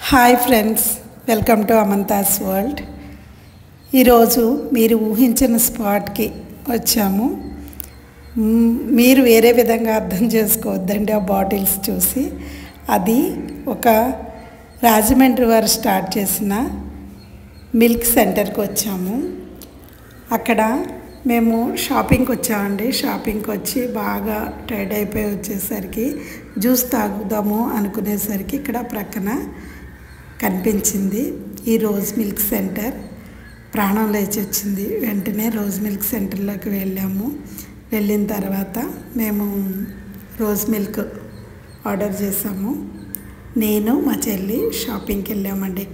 Hi friends, welcome to Amantha's world. ఈరోజు మీరు ఊహించిన స్పాట్కి వచ్చాము. మీరు వేరే విధంగా అర్థం చేసుకోవద్దండి ఆ బాటిల్స్ చూసి. అది ఒక రాజమండ్రి వారు స్టార్ట్ చేసిన మిల్క్ సెంటర్కి వచ్చాము. అక్కడ మేము షాపింగ్కి వచ్చామండి. షాపింగ్కి వచ్చి బాగా టైర్డ్ అయిపోయి వచ్చేసరికి జ్యూస్ తాగుదాము అనుకునేసరికి ఇక్కడ ప్రక్కన కనిపించింది ఈ రోజ్ మిల్క్ సెంటర్. ప్రాణం లేచి వచ్చింది. వెంటనే రోజ్ మిల్క్ సెంటర్లోకి వెళ్ళాము. వెళ్ళిన తర్వాత మేము రోజ్ మిల్క్ ఆర్డర్ చేసాము. నేను మా చెల్లి షాపింగ్కి వెళ్ళామండి.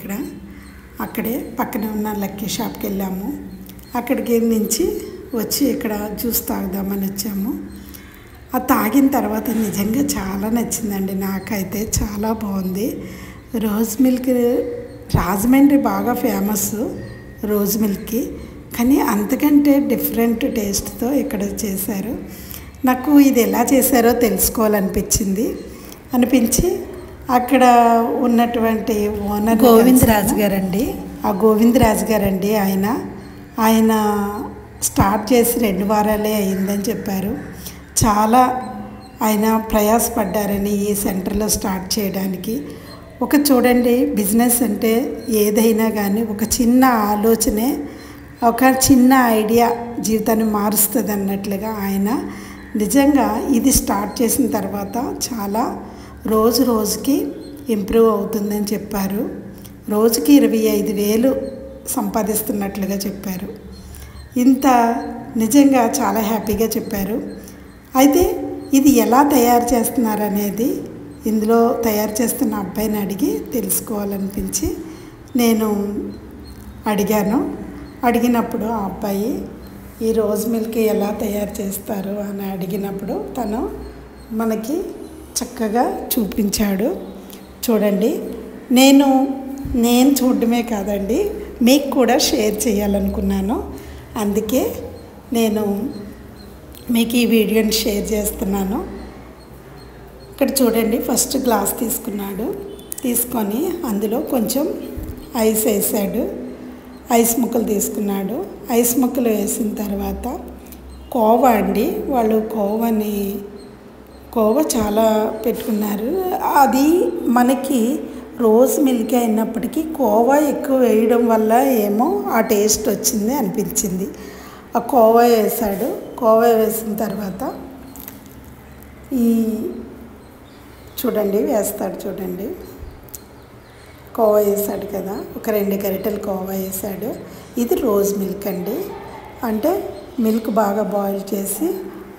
అక్కడే పక్కనే ఉన్న లక్కీ షాప్కి వెళ్ళాము. అక్కడికి నుంచి వచ్చి ఇక్కడ జ్యూస్ తాగుదామని వచ్చాము. అది తాగిన తర్వాత నిజంగా చాలా నచ్చిందండి. నాకైతే చాలా బాగుంది. రోజ్ మిల్క్ రాజమండ్రి బాగా ఫేమస్ రోజ్ మిల్క్కి, కానీ అంతకంటే డిఫరెంట్ టేస్ట్తో ఇక్కడ చేశారు. నాకు ఇది ఎలా చేశారో అనిపించి అక్కడ ఉన్నటువంటి ఓనర్ గోవిందరాజు గారండి. ఆ గోవిందరాజు గారండి ఆయన స్టార్ట్ చేసి 2 వారాలే అయిందని చెప్పారు. చాలా ఆయన ప్రయాసపడ్డారని ఈ సెంటర్లో స్టార్ట్ చేయడానికి. చూడండి, బిజినెస్ అంటే ఏదైనా కానీ ఒక చిన్న ఆలోచనే, ఒక చిన్న ఐడియా జీవితాన్ని మారుస్తుంది అన్నట్లుగా ఆయన నిజంగా ఇది స్టార్ట్ చేసిన తర్వాత చాలా రోజుకి ఇంప్రూవ్ అవుతుందని చెప్పారు. రోజుకి 25,000 సంపాదిస్తున్నట్లుగా చెప్పారు. ఇంత నిజంగా చాలా హ్యాపీగా చెప్పారు. అయితే ఇది ఎలా తయారు చేస్తున్నారనేది ఇందులో తయారు చేస్తున్న అబ్బాయిని అడిగి తెలుసుకోవాలనిపించి నేను అడిగినప్పుడు ఆ అబ్బాయి ఈ రోజ్ మిల్క్ ఎలా తయారు చేస్తారు అని అడిగినప్పుడు తను మనకి చక్కగా చూపించాడు. చూడండి, నేను చూడడమే కాదండి, మీకు కూడా షేర్ చేయాలనుకున్నాను. అందుకే నేను మీకు ఈ వీడియోని షేర్ చేస్తున్నాను. ఇక్కడ చూడండి, ఫస్ట్ గ్లాస్ తీసుకొని అందులో కొంచెం ఐస్ వేసాడు. ఐస్ ముక్కలు తీసుకున్నాడు. ఐస్ ముక్కలు వేసిన తర్వాత కోవా అండి, వాళ్ళు కోవా చాలా పెట్టుకున్నారు. అది మనకి రోజ్ మిల్క్ అయినప్పటికీ కోవా ఎక్కువ వేయడం వల్ల ఏమో ఆ టేస్ట్ వచ్చింది అనిపించింది. ఆ కోవా వేసాడు. కోవా వేసిన తర్వాత చూడండి కోవా వేసాడు కదా, ఒక 2 గరిటెలు కోవా వేసాడు. ఇది రోజ్ మిల్క్ అండి. అంటే మిల్క్ బాగా బాయిల్ చేసి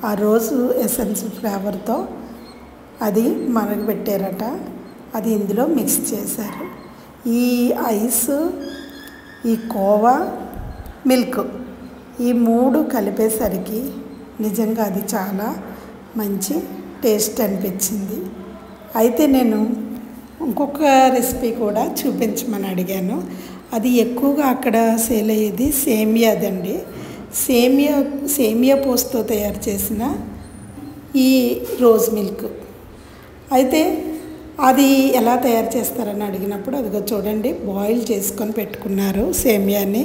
ఆ రోజు ఎసెన్స్ ఫ్లేవర్తో అది మరగబెట్టారట. అది ఇందులో మిక్స్ చేశారు. ఈ ఐస్, ఈ కోవా, మిల్క్ ఈ 3 కలిపేసరికి నిజంగా అది చాలా మంచి టేస్ట్ అనిపించింది. అయితే నేను ఇంకొక రెసిపీ కూడా చూపించమని అడిగాను. అది ఎక్కువగా అక్కడ సేల్ అయ్యేది సేమియాదండి. సేమియా పోస్తో తయారు చేసిన ఈ రోజ్ మిల్క్. అయితే అది ఎలా తయారు చేస్తారని అడిగినప్పుడు అదిగో చూడండి, బాయిల్ చేసుకొని పెట్టుకున్నారు సేమియాని.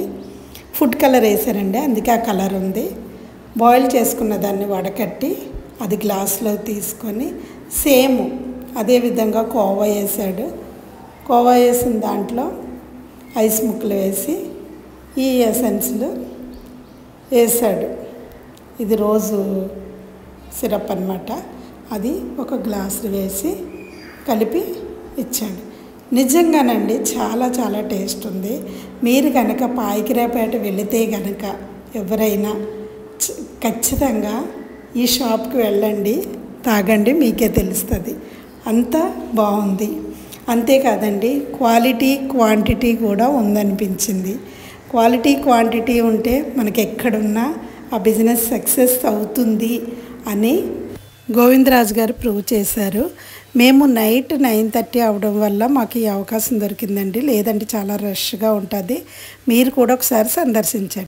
ఫుడ్ కలర్ వేసారండి, అందుకే ఆ కలర్ ఉంది. బాయిల్ చేసుకున్న దాన్ని వడకట్టి అది గ్లాస్లో తీసుకొని సేమ్ అదేవిధంగా కోవా వేసాడు. కోవా వేసిన దాంట్లో ఐస్ ముక్కలు వేసి ఈ ఎసెన్స్లు వేసాడు. ఇది రోజు సిరప్ అన్నమాట. అది ఒక గ్లాసు వేసి కలిపి ఇచ్చాడు. నిజంగానండి చాలా చాలా టేస్ట్ ఉంది. మీరు కనుక పాయికిరాపేట వెళితే కనుక ఎవరైనా ఖచ్చితంగా ఈ షాప్కి వెళ్ళండి, తాగండి, మీకే తెలుస్తుంది. అంత బాగుంది. అంతేకాదండి, క్వాలిటీ క్వాంటిటీ కూడా ఉందనిపించింది. క్వాలిటీ క్వాంటిటీ ఉంటే మనకి ఎక్కడున్నా ఆ బిజినెస్ సక్సెస్ అవుతుంది అని గోవిందరాజు గారు ప్రూవ్ చేశారు. మేము నైట్ 9:30 అవడం వల్ల మాకు ఈ అవకాశం దొరికిందండి. లేదంటే చాలా రష్గా ఉంటుంది. మీరు కూడా ఒకసారి సందర్శించండి.